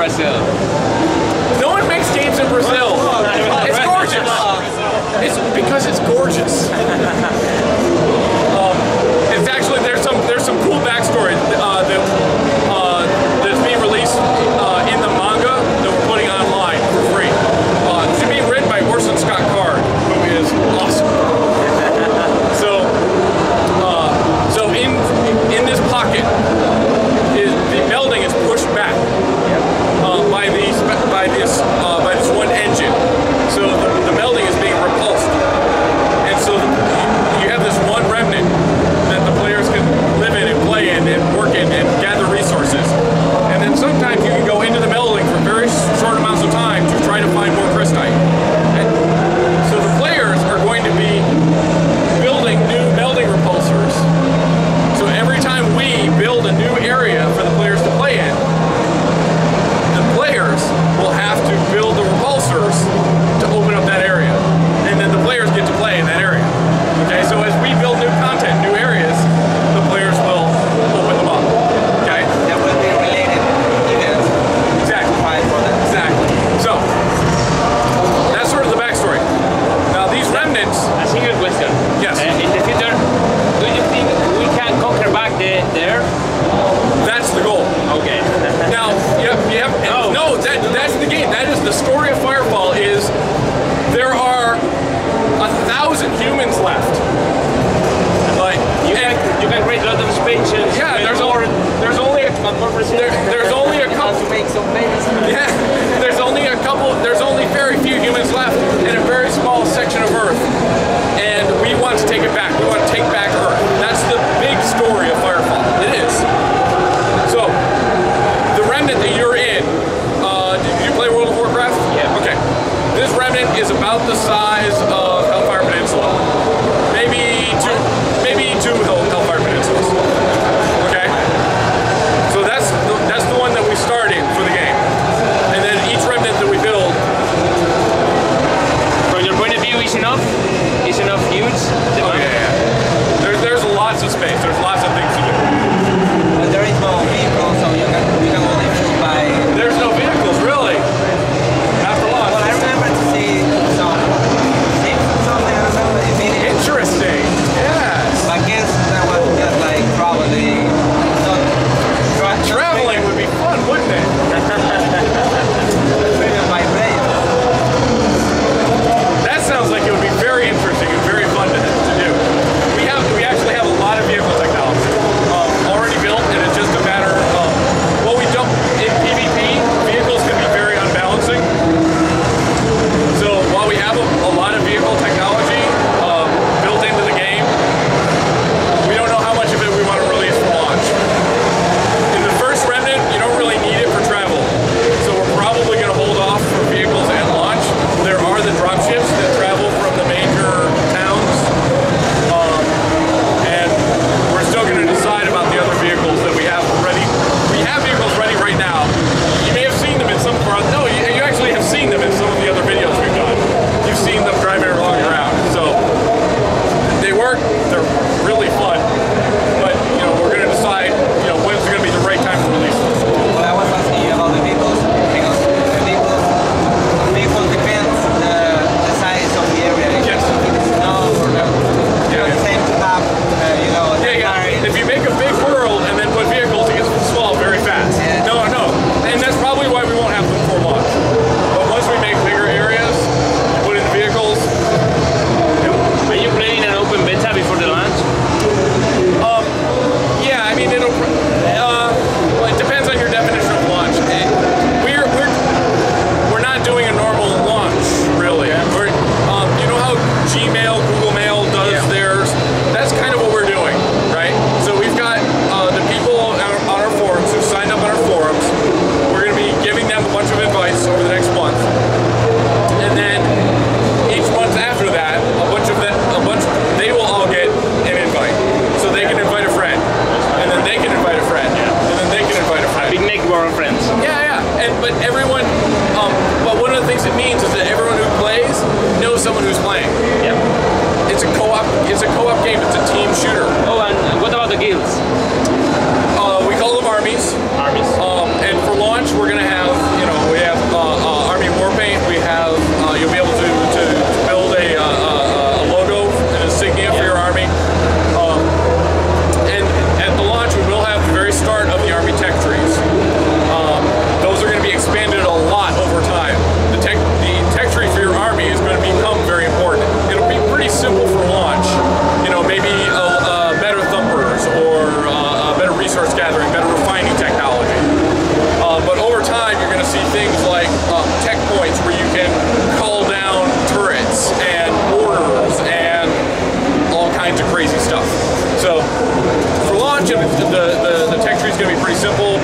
Brazil? No one makes games in Brazil. It's gorgeous. It's because it's gorgeous. It's actually there's some cool backstory that's being released in the manga that we're putting online for free. It's being written by Orson Scott Card, who is awesome. So in this pocket, the melding is pushed back by this one engine. So the melding is being repulsed, and so you have this one remnant that the players can live in and play in and work in and gather resources. And then sometimes you can go into the melding for very short amounts of time to try to find more crystite. And so the players are going to be building new melding repulsors. So every time we build a new area for the players to play in, the players will have to build the repulsors to open up that area. And then the players get to play in that area. Okay, so as we build new content, new areas, the players will open them up. Okay? There will be related events. Exactly. For that. Exactly. So, that's sort of the backstory. Now these remnants... A single question. Yes. In the future, do you think we can conquer back the Earth? That's the goal. Okay. Now, no, that's the game. That is the story of FireFall. Is there are 1,000 humans left. Like you can create a lot of spaces. Yeah, there's only a couple. To make some babies. Yeah, there's only a couple. There's only very few humans left in a very small section of Earth, and we want to take it back. We want to take back Earth. That's the big story of FireFall. It is. So, the remnant that you're in, did you play World of Warcraft? Yeah. Okay. This remnant is about the size of Hellfire Peninsula. Maybe two Hellfire Peninsulas. Okay? So that's the one that we start in for the game. And then each remnant that we build... From your point of view, is enough? Is enough huge? Oh, yeah. There's lots of space. There's lots of things to do. But there is no vehicle, so you can only shoot by... There's no vehicles, really. After launch. Well, I remember to see some ships or something, I remember in video. Interesting. Yes. I guess that was just like probably not Traveling would be fun, wouldn't it? by plane. That sounds like it would be very interesting and very fun to do. We actually have a lot of vehicle technology already built, and it's just a matter of, well, we don't, in PvP, vehicles can be very unbalancing. So while we have a lot of vehicle technology built into the game, we don't know how much of it we want to release for launch. In the first remnant, you don't really need it for travel. So we're probably going to hold off for vehicles at launch. There are the dropships that travel from the major towns. And we're still going to decide about the other vehicles that we have ready. We have vehicles ready right now. You may have seen them in some of our... No, you actually have seen them in some of the other videos we've done. You've seen them driving along around. So they work. They're really fun. But, we're going to decide, when's going to be the right time to release them. Well, I was asking you about the vehicles, because the vehicle depends the size of the area. Yes. If it's snow or the same to have, If you make a big world and then put vehicles, it gets small very fast. Yeah. No. And that's probably why we won't have them for launch. But once we make bigger areas, put in vehicles. Are you playing an open beta before the launch? Yeah, I mean, it'll... well, it depends on your definition of launch. We're not doing a normal launch, really. We're, you know how Gmail, Google Mail does theirs? That's kind of what we're doing, right? So we've got the people on our forums who signed up on our forums. We're going to be giving them a bunch of advice over the next month. And then each month after that, they will all get an invite. So they can invite a friend. And then they can invite a friend. And then they can invite a friend. Big network of friends. Yeah. But everyone, but one of the things it means is that everyone who plays knows someone who's playing. Yeah. It's a co-op game. It's a team shooter. Oh, and what about the guilds? We call them armies. Armies. And for launch, we're gonna have simple